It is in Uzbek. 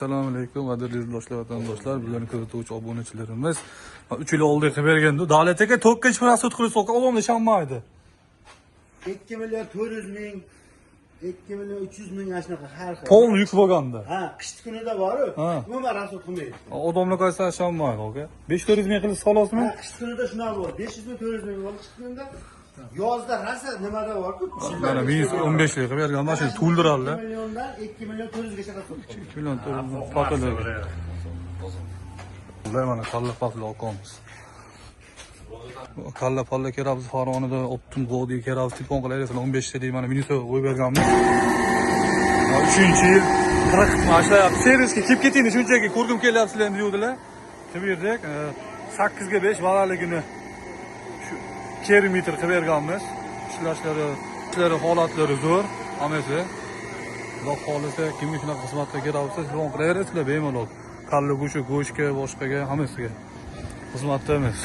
Assalomu alaykum, qadrli yurtdoshlar, vatandoshlar, bizlarni kuzatuvchi obunachilarimiz. 3 yil oldin qilib bergandi. Davlat aka 4-prosent qilib so'qa olomda shanmaydi. 2 million 400 ming, 2 million 300 ming shunaqa har xil. Polni yuk bo'lganda. Ha, qish kunida bor-ku. Ha. Umuman rasol qilmaydi. Odamlar qaysa shanmaydi, aka. 500 ming qilib solasizmi? Ha, qish kunida shunaqa bor. 500 ming 400 ming bor qish kunida. Yozda rasa nimada bor-ku? Mana 15 qilib bergan mashina to'ldiradi. 2 milliondan 2 million 400 gacha rasol. 2 million 400 fotolar. Ular mana kalla paqli oqamiz. Kalla palla kerabız Farg'onada optim g'odi kerabız telefon qilaylik 15 ta deyman mana minus qo'yib berganmiz. 3-yil 40 mashlayapti. Servisga kelib ketinglar shunchaki ko'rgim kelyapsizlar endi deydilar. Qilib berdik. 8 ga 5 valaligini shu kilometr qilib berganmiz. Ishlari holatlari zo'r. Hammasi Xudo xolisa kimga shunaqa xizmatga kerak bo'lsa telefon qilaverasizlar bemalol. Kalla go'shti, go'shtga, boshqaga hammasiga xizmatdamiz.